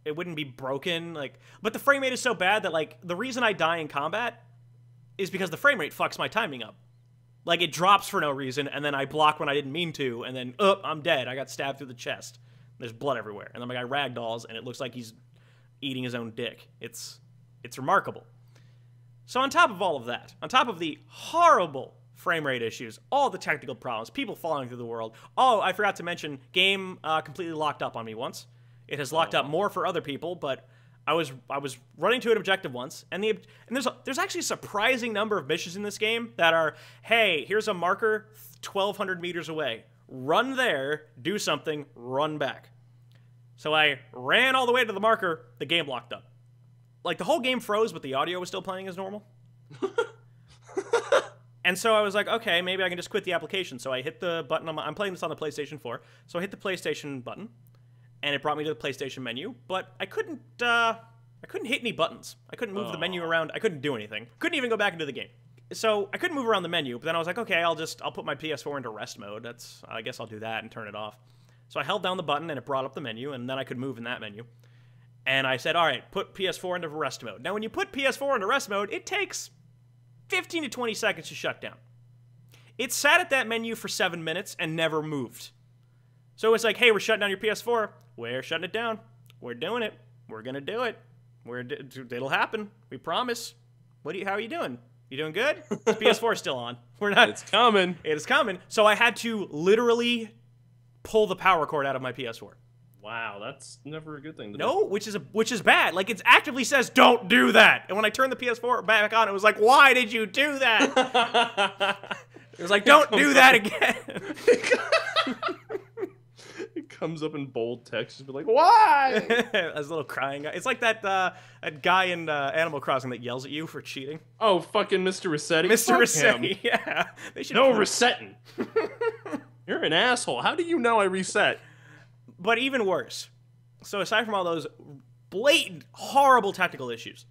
It wouldn't be broken. But the frame rate is so bad that, like, the reason I die in combat is because the frame rate fucks my timing up. Like, it drops for no reason, and then I block when I didn't mean to, and then, I'm dead. I got stabbed through the chest. There's blood everywhere. And then my guy ragdolls, and it looks like he's eating his own dick. It's remarkable. So on top of all of that, on top of the horrible frame rate issues, all the technical problems, people falling through the world. Oh, I forgot to mention, game completely locked up on me once. It has locked up more for other people, but I was running to an objective once, and there's actually a surprising number of missions in this game that are, hey, here's a marker 1,200 meters away. Run there, do something, run back. So I ran all the way to the marker, the game locked up. Like, the whole game froze, but the audio was still playing as normal. And so I was like, okay, maybe I can just quit the application. So I hit the button I'm playing this on the PlayStation 4. So I hit the PlayStation button, and it brought me to the PlayStation menu, but I couldn't hit any buttons. I couldn't move the menu around. I couldn't do anything. Couldn't even go back into the game. So I couldn't move around the menu, but then I was like, okay, I'll put my PS4 into rest mode. I guess I'll do that and turn it off. So I held down the button, and it brought up the menu, and then I could move in that menu. And I said, all right, put PS4 into rest mode. Now, when you put PS4 into rest mode, it takes 15 to 20 seconds to shut down. It sat at that menu for 7 minutes and never moved. So it's like, hey, we're shutting down your PS4. We're shutting it down. We're doing it. We're going to do it. It'll happen. We promise. How are you doing? You doing good? PS4 is still on. We're not. It's coming. It is coming. So I had to literally pull the power cord out of my PS4. Wow, that's never a good thing to do. No, which is bad. Like, it actively says, don't do that. And when I turned the PS4 back on, it was like, why did you do that? It was like, don't do that again. It comes up in bold text, just be like, why? As a little crying guy. It's like that guy in Animal Crossing that yells at you for cheating. Oh, fucking Mr. Rossetti. Mr. Rossetti, yeah. No resetting. You're an asshole. How do you know I reset? But even worse, so aside from all those blatant, horrible technical issues,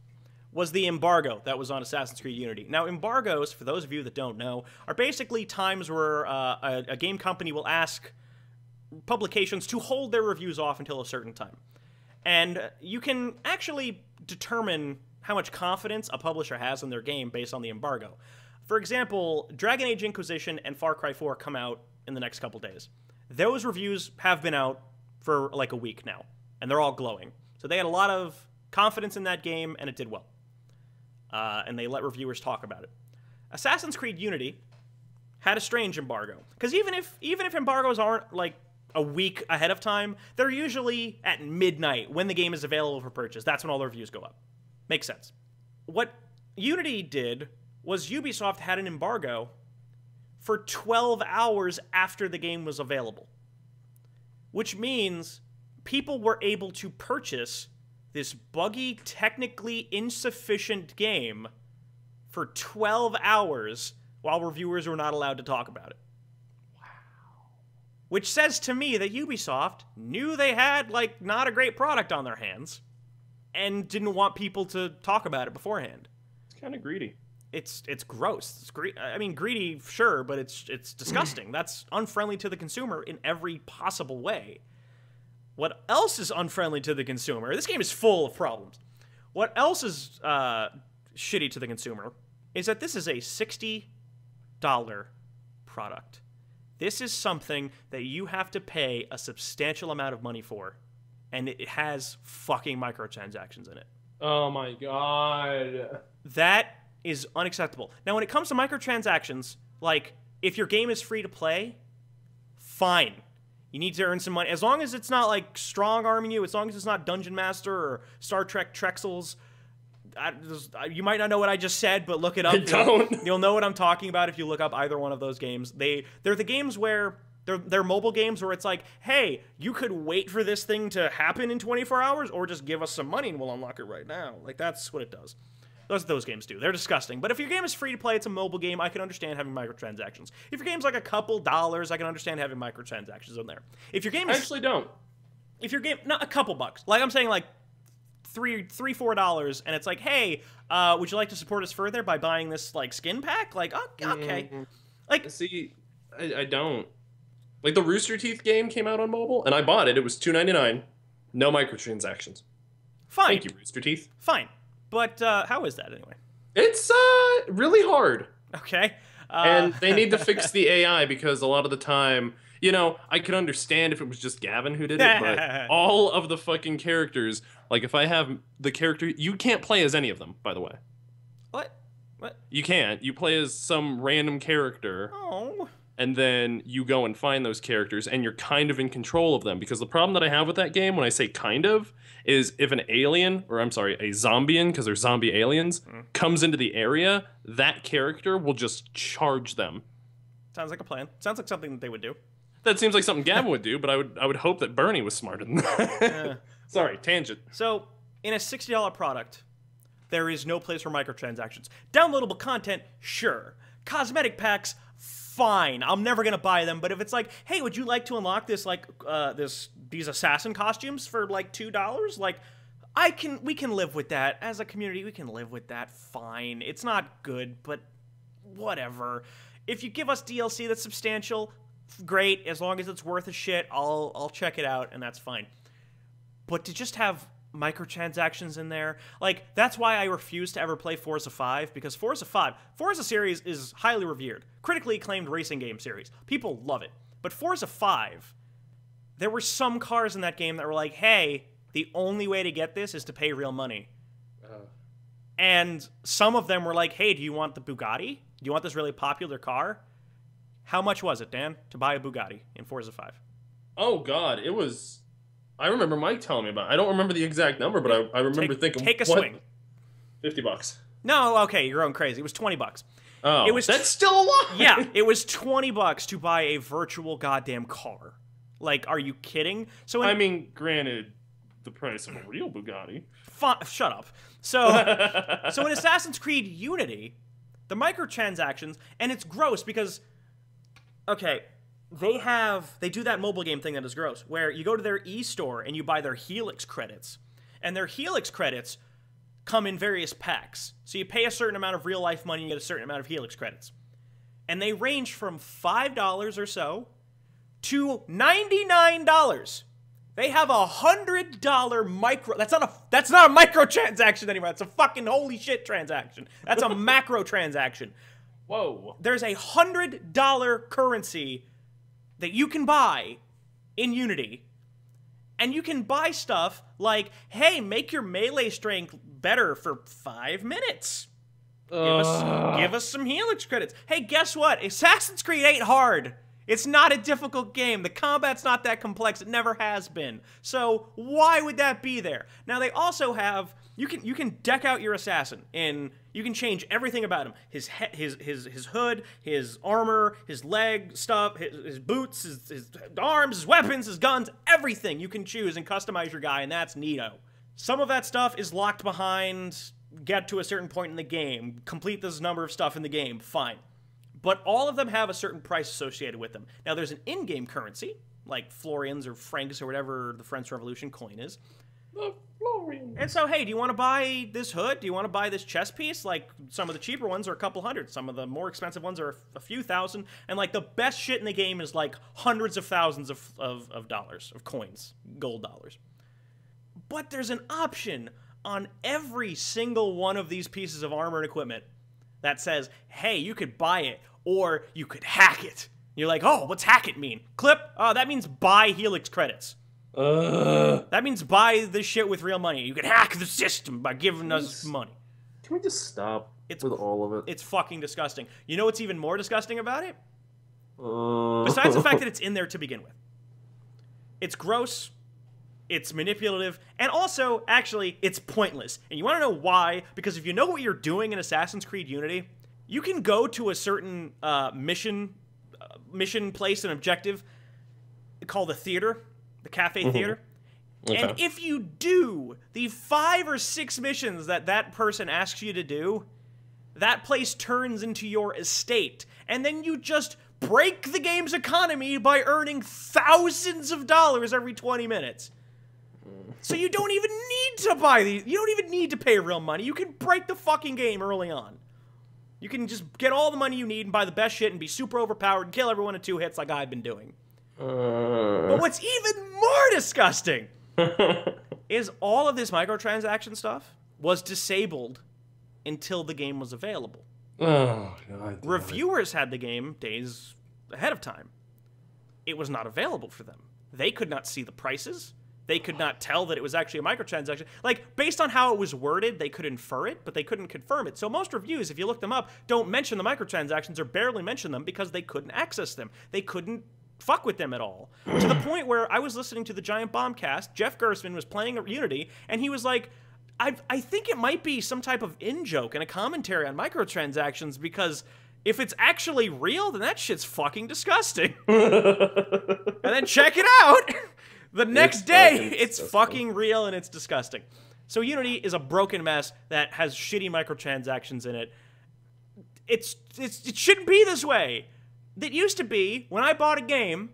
was the embargo that was on Assassin's Creed Unity. Now, embargoes, for those of you that don't know, are basically times where a game company will ask publications to hold their reviews off until a certain time. And you can actually determine how much confidence a publisher has in their game based on the embargo. For example, Dragon Age Inquisition and Far Cry 4 come out in the next couple days. Those reviews have been out for like a week now, and they're all glowing. So they had a lot of confidence in that game, and it did well. And they let reviewers talk about it. Assassin's Creed Unity had a strange embargo, because even if embargoes aren't like a week ahead of time, they're usually at midnight when the game is available for purchase. That's when all the reviews go up. Makes sense. What Unity did was Ubisoft had an embargo for 12 hours after the game was available, which means people were able to purchase this buggy, technically insufficient game for 12 hours while reviewers were not allowed to talk about it. Wow. Which says to me that Ubisoft knew they had, like, not a great product on their hands and didn't want people to talk about it beforehand. It's kind of greedy. It's gross. I mean, greedy, sure, but it's disgusting. That's unfriendly to the consumer in every possible way. What else is unfriendly to the consumer? This game is full of problems. What else is shitty to the consumer is that this is a $60 product. This is something that you have to pay a substantial amount of money for, and it has fucking microtransactions in it. Oh my god. That is unacceptable. Now, when it comes to microtransactions, like, if your game is free to play, fine. You need to earn some money. As long as it's not, like, strong-arming you, as long as it's not Dungeon Master or Star Trek Trexels. You might not know what I just said, but look it up. I don't. You'll know what I'm talking about if you look up either one of those games. They're the games where... They're mobile games where it's like, hey, you could wait for this thing to happen in 24 hours or just give us some money and we'll unlock it right now. Like, that's what it does. Those games do. They're disgusting. But if your game is free to play, it's a mobile game, I can understand having microtransactions. If your game's like a couple dollars, I can understand having microtransactions in there. If your game is... I actually don't. If your game... Not a couple bucks. Like, I'm saying, like, $3-4, and it's like, hey, would you like to support us further by buying this, like, skin pack? Like, okay. Like... See, I don't. Like, the Rooster Teeth game came out on mobile, and I bought it. It was $2.99. No microtransactions. Fine. Thank you, Rooster Teeth. Fine. But how is that, anyway? It's really hard. Okay. And they need to fix the AI, because a lot of the time, you know, I could understand if it was just Gavin who did it, but all of the fucking characters, like, if I have the character... You can't play as any of them, by the way. What? You can't. You play as some random character. Oh... And then you go and find those characters, and you're kind of in control of them. Because the problem that I have with that game, when I say kind of, is if an alien, or I'm sorry, a zombian, because they're zombie aliens, comes into the area, that character will just charge them. Sounds like a plan. Sounds like something that they would do. That seems like something Gavin would do, but I would hope that Bernie was smarter than that. Sorry, tangent. So, in a $60 product, there is no place for microtransactions. Downloadable content, sure. Cosmetic packs, fine. I'm never gonna buy them, but if it's like, hey, would you like to unlock this, like, these assassin costumes for like $2? Like, we can live with that. As a community, we can live with that. Fine. It's not good, but whatever. If you give us DLC that's substantial, great. As long as it's worth a shit, I'll check it out, and that's fine. But to just have microtransactions in there, like, that's why I refuse to ever play Forza 5, because Forza series is highly revered, critically acclaimed racing game series. People love it. But Forza 5, there were some cars in that game that were like, hey, the only way to get this is to pay real money. And some of them were like, hey, do you want the Bugatti? Do you want this really popular car? How much was it, Dan, to buy a Bugatti in Forza 5? Oh, God, it was... I remember Mike telling me about it. I don't remember the exact number, but I remember thinking... Take a swing. $50. No, okay, you're going crazy. It was $20. Oh, that's still a lot! Yeah, it was $20 to buy a virtual goddamn car. Like, are you kidding? So I mean, granted, the price of a real Bugatti. Shut up. So in Assassin's Creed Unity, the microtransactions, and it's gross because, okay... They do that mobile game thing that is gross, where you go to their e-store and you buy their Helix credits. And their Helix credits come in various packs. So you pay a certain amount of real-life money and you get a certain amount of Helix credits. And they range from $5 or so to $99. They have a $100 micro... That's not a microtransaction anymore. That's a fucking holy shit transaction. That's a macro transaction. Whoa. There's a $100 currency that you can buy in Unity, and you can buy stuff like, hey, make your melee strength better for 5 minutes. Give us some Helix credits. Hey, guess what? Assassin's Creed ain't hard. It's not a difficult game. The combat's not that complex. It never has been. So why would that be there? Now they also have you can deck out your assassin and you can change everything about him. His hood, his armor, his leg stuff, his boots, his arms, his weapons, his guns, everything you can choose and customize your guy, and that's neato. Some of that stuff is locked behind get to a certain point in the game, complete this number of stuff in the game, fine. But all of them have a certain price associated with them. Now, there's an in-game currency, like florians or francs or whatever the French Revolution coin is. The florians. And so, hey, do you want to buy this hood? Do you want to buy this chest piece? Like, some of the cheaper ones are a couple hundred. Some of the more expensive ones are a few thousand. And, like, the best shit in the game is, like, hundreds of thousands of dollars, of coins, gold dollars. But there's an option on every single one of these pieces of armor and equipment that says, hey, you could buy it, or you could hack it. You're like, oh, what's hack it mean? Clip? Oh, that means buy Helix credits. That means buy this shit with real money. You can hack the system by giving us money. Can we just stop with all of it? It's fucking disgusting. You know what's even more disgusting about it? Besides the fact that it's in there to begin with. It's gross. It's manipulative, and also, actually, it's pointless. And you want to know why? Because if you know what you're doing in Assassin's Creed Unity, you can go to a certain mission place and objective called the theater, the cafe theater. Okay. And if you do the 5 or 6 missions that person asks you to do, that place turns into your estate. And then you just break the game's economy by earning thousands of dollars every 20 minutes. So you don't even need to buy these. You don't even need to pay real money. You can break the fucking game early on. You can just get all the money you need and buy the best shit and be super overpowered and kill everyone in 2 hits like I've been doing. But what's even more disgusting is all of this microtransaction stuff was disabled until the game was available. Oh, God. Reviewers had the game days ahead of time. It was not available for them. They could not see the prices. They could not tell that it was actually a microtransaction. Like, based on how it was worded, they could infer it, but they couldn't confirm it. So most reviews, if you look them up, don't mention the microtransactions or barely mention them because they couldn't access them. They couldn't fuck with them at all. To the point where I was listening to the Giant Bombcast, Jeff Gersman was playing Unity, and he was like, I think it might be some type of in-joke and a commentary on microtransactions because if it's actually real, then that shit's fucking disgusting. And then check it out! The next day, it's fucking real and it's disgusting. So Unity is a broken mess that has shitty microtransactions in it. It shouldn't be this way. It used to be, when I bought a game,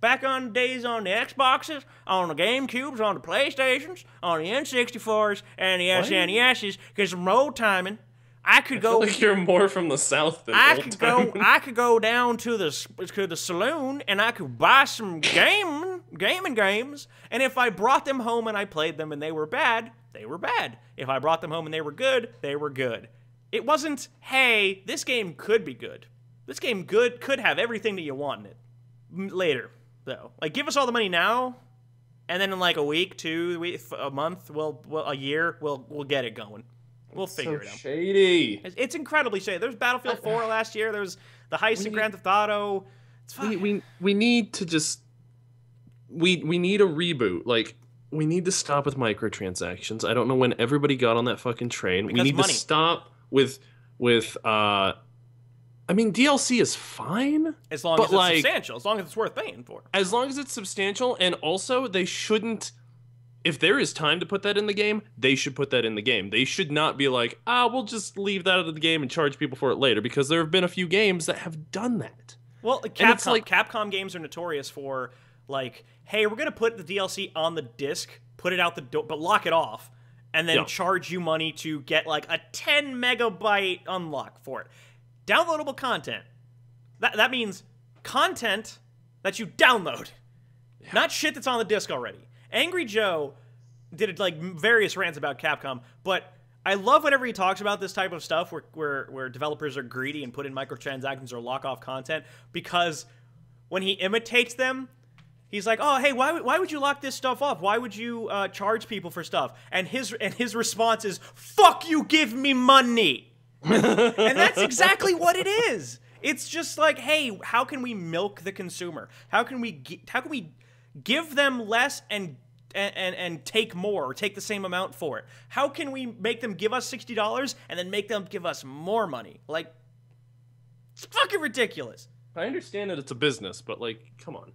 back on days on the Xboxes, on the GameCubes, on the PlayStations, on the N64s, and the SNESs, because some road timing, I feel like you're more from the South than I could go down to the saloon and I could buy some gaming games, and if I brought them home and I played them and they were bad, they were bad. If I brought them home and they were good, they were good. It wasn't, hey, this game could be good. This game could have everything that you want in it. Later, though. Like, give us all the money now, and then in like a week, 2 weeks, a month, a year, we'll get it going. We'll figure it out. Shady. It's incredibly shady. There's Battlefield 4 last year. There's the heist in Grand Theft Auto. It's fine. We need to just we need a reboot. Like, we need to stop with microtransactions. I don't know when everybody got on that fucking train. Because we need money. To stop with I mean, DLC is fine. As long as it's substantial. As long as it's worth paying for. As long as it's substantial, and also they shouldn't. If there is time to put that in the game, they should put that in the game. They should not be like, we'll just leave that out of the game and charge people for it later, because there have been a few games that have done that. Well, Capcom games are notorious for, like, hey, we're going to put the DLC on the disc, put it out the door, but lock it off, and then charge you money to get, like, a 10 megabyte unlock for it. Downloadable content. That means content that you download, not shit that's on the disc already. Angry Joe did like various rants about Capcom, but I love whenever he talks about this type of stuff where developers are greedy and put in microtransactions or lock off content, because when he imitates them, he's like, oh, hey, why would you lock this stuff off? Why would you charge people for stuff? And his response is, fuck you, give me money. And that's exactly what it is. It's just like, hey, how can we milk the consumer? How can we give them less and take more, or take the same amount for it? How can we make them give us $60 and then make them give us more money? Like, it's fucking ridiculous. I understand that it's a business, but like, come on.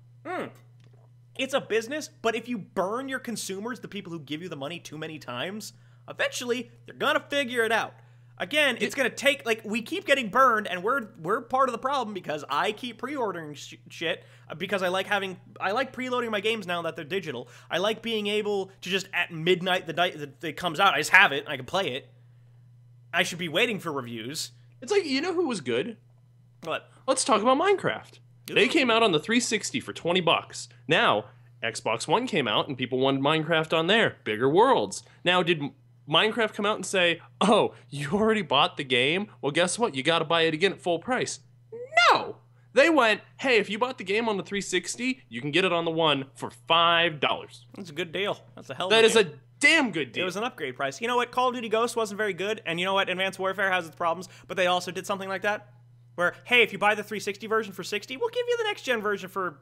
It's a business, but if you burn your consumers, the people who give you the money, too many times, eventually they're gonna figure it out. Again, it's gonna take, like, we keep getting burned, and we're part of the problem because I keep pre-ordering shit because I like preloading my games now that they're digital. I like being able to just at midnight the night that it comes out, I just have it, I can play it. I should be waiting for reviews. It's like, you know who was good? What? Let's talk about Minecraft. They came out on the 360 for $20. Now, Xbox One came out and people wanted Minecraft on there. Bigger worlds. Now, did Minecraft come out and say, oh, you already bought the game? Well, guess what? You got to buy it again at full price. No! They went, hey, if you bought the game on the 360, you can get it on the One for $5. That's a good deal. That's a hell of a deal. That is a damn good deal. It was an upgrade price. You know what? Call of Duty Ghosts wasn't very good, and you know what? Advanced Warfare has its problems, but they also did something like that. Where, hey, if you buy the 360 version for $60, we'll give you the next-gen version for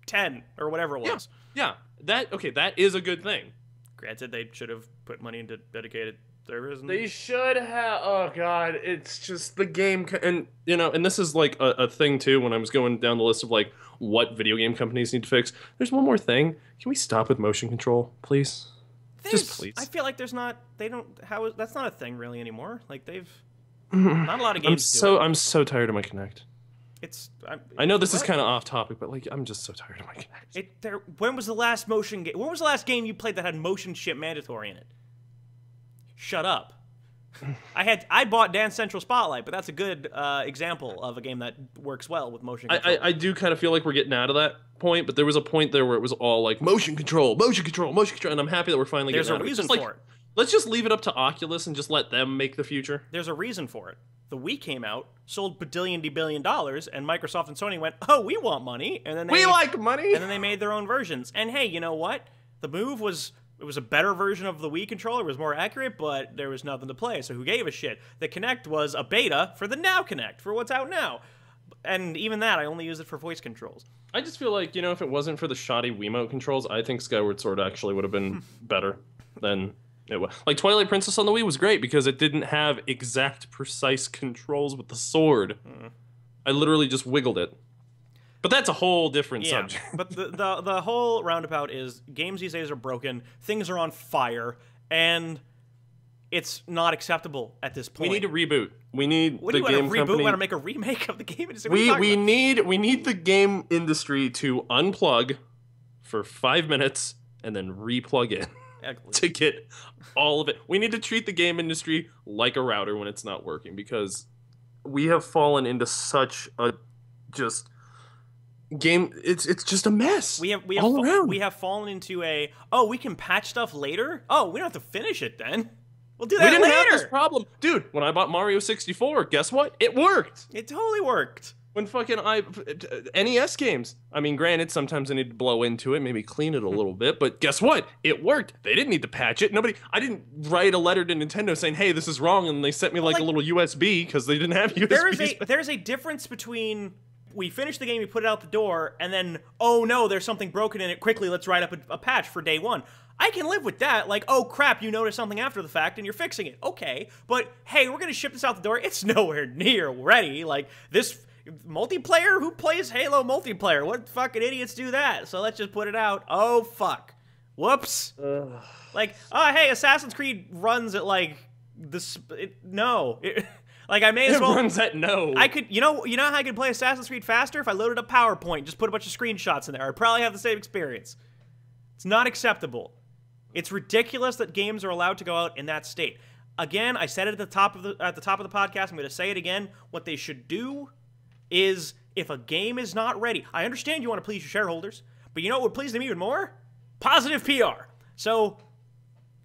$10 or whatever it was. Yeah. That is a good thing. Granted, they should have put money into dedicated servers. They should have. Oh God, it's just the game, and you know, and this is like a thing too. When I was going down the list of like what video game companies need to fix, there's one more thing. Can we stop with motion control, please? Just please. I feel like there's not. They don't. That's not a thing really anymore. Like they've. Not a lot of games. I'm so tired of my Kinect. I know this is kind of off topic, but like I'm just so tired of my Kinect. When was the last motion game? When was the last game you played that had motion ship mandatory in it? Shut up. I bought Dance Central Spotlight, but that's a good example of a game that works well with motion control. I do kind of feel like we're getting out of that point, but there was a point there where it was all like motion control, and I'm happy that we're finally getting out of it. There's a reason for it. Let's just leave it up to Oculus and just let them make the future. There's a reason for it. The Wii came out, sold billion, and Microsoft and Sony went, "Oh, we want money," and then we like money, and then they made their own versions. And hey, you know what? The Move was a better version of the Wii controller. It was more accurate, but there was nothing to play. So who gave a shit? The Kinect was a beta for the Now Kinect, for what's out now. And even that, I only used it for voice controls. I just feel like, you know, if it wasn't for the shoddy Wiimote controls, I think Skyward Sword actually would have been better than it was. Like, Twilight Princess on the Wii was great because it didn't have exact, precise controls with the sword. I literally just wiggled it. But that's a whole different subject. But the whole roundabout is games these days are broken, things are on fire, and it's not acceptable at this point. We need a reboot. We need the game company. We want to make a remake of the game industry. We need the game industry to unplug for 5 minutes and then replug in to get all of it. We need to treat the game industry like a router when it's not working, because we have fallen into such a just game. It's just a mess. We have fallen into a, oh, we can patch stuff later. Oh, we don't have to finish it then. We'll do that later. We didn't have this problem, dude. When I bought Mario 64, guess what? It worked. It totally worked. When fucking NES games. I mean, granted, sometimes I need to blow into it, maybe clean it a little bit, but guess what? It worked. They didn't need to patch it. I didn't write a letter to Nintendo saying, hey, this is wrong, and they sent me like a little USB because they didn't have USB. There's a difference between we finish the game, we put it out the door, and then, oh no, there's something broken in it, quickly, let's write up a patch for day one. I can live with that, like, oh crap, you noticed something after the fact and you're fixing it. Okay, but hey, we're gonna ship this out the door, it's nowhere near ready. Like, this multiplayer? Who plays Halo multiplayer? What fucking idiots do that? So let's just put it out. Oh fuck. Whoops. Like, oh hey, Assassin's Creed runs at like this. Like, I may as well. It runs at no. I could, you know how I could play Assassin's Creed faster if I loaded up PowerPoint, just put a bunch of screenshots in there. I'd probably have the same experience. It's not acceptable. It's ridiculous that games are allowed to go out in that state. Again, I said it at the top of the podcast. I'm going to say it again. What they should do is, if a game is not ready, I understand you want to please your shareholders, but you know what would please them even more? Positive PR. So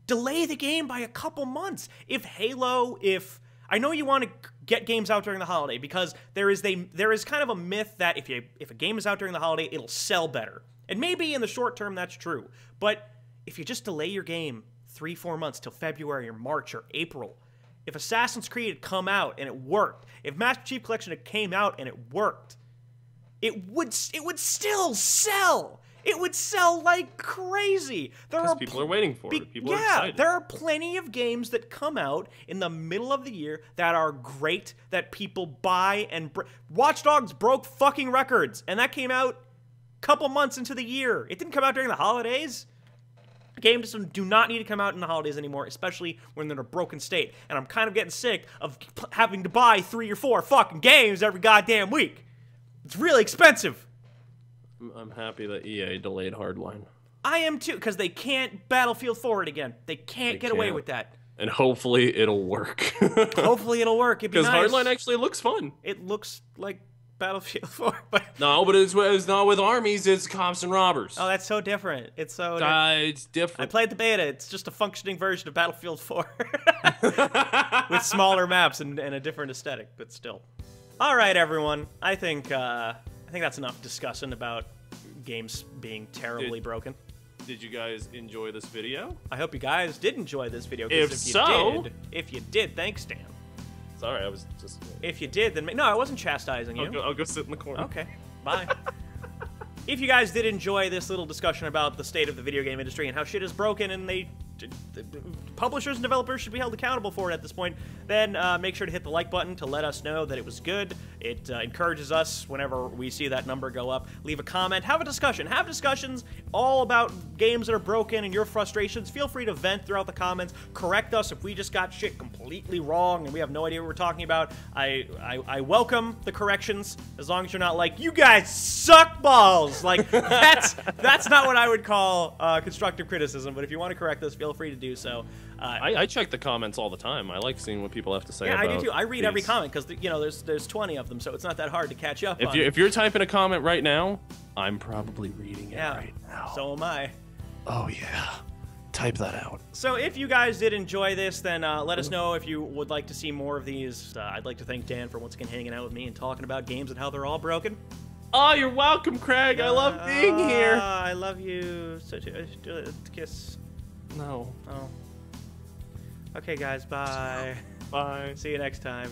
delay the game by a couple months. If I know you want to get games out during the holiday because there is kind of a myth that if a game is out during the holiday, it'll sell better. And maybe in the short term that's true. But if you just delay your game 3-4 months till February or March or April, If Assassin's Creed had come out and it worked, if Master Chief Collection had came out and it worked, it would still sell. It would sell like crazy. Because people are waiting for it. People are excited. There are plenty of games that come out in the middle of the year that are great, that people buy, and Watch Dogs broke fucking records, and that came out a couple months into the year. It didn't come out during the holidays. Games do not need to come out in the holidays anymore, especially when they're in a broken state. And I'm kind of getting sick of having to buy 3 or 4 fucking games every goddamn week. It's really expensive. I'm happy that EA delayed Hardline. I am too, because they can't Battlefield 4 it again. They can't get away with that. And hopefully it'll work. Hopefully it'll work. It'd be nice. Because Hardline actually looks fun. It looks like Battlefield 4, but no, but it's not with armies. It's cops and robbers. Oh, that's so different. It's so. It's different. I played the beta. It's just a functioning version of Battlefield 4 with smaller maps and a different aesthetic, but still. All right, everyone. I think that's enough discussing about games being terribly broken. Did you guys enjoy this video? I hope you guys did enjoy this video. If you did, thanks, Dan. Sorry, I was just... If you did, then... No, I wasn't chastising you. I'll go sit in the corner. Okay, bye. If you guys did enjoy this little discussion about the state of the video game industry and how shit is broken and publishers and developers should be held accountable for it at this point, then make sure to hit the like button to let us know that it was good. It encourages us whenever we see that number go up. Leave a comment. Have a discussion. Have discussions all about games that are broken and your frustrations. Feel free to vent throughout the comments. Correct us if we just got shit completely wrong and we have no idea what we're talking about. I welcome the corrections as long as you're not like, you guys suck balls. Like, that's not what I would call constructive criticism, but if you want to correct us, feel free to do so. I check the comments all the time. I like seeing what people have to say about I do too. I read every comment because, you know, there's 20 of them, so it's not that hard to catch up on. If you're typing a comment right now, I'm probably reading it right now. So am I. Oh, yeah. Type that out. So if you guys did enjoy this, then let us know if you would like to see more of these. I'd like to thank Dan for once again hanging out with me and talking about games and how they're all broken. Oh, you're welcome, Craig. I love being here. I love you. Such a kiss. No. Oh. Okay, guys. Bye. Bye. See you next time.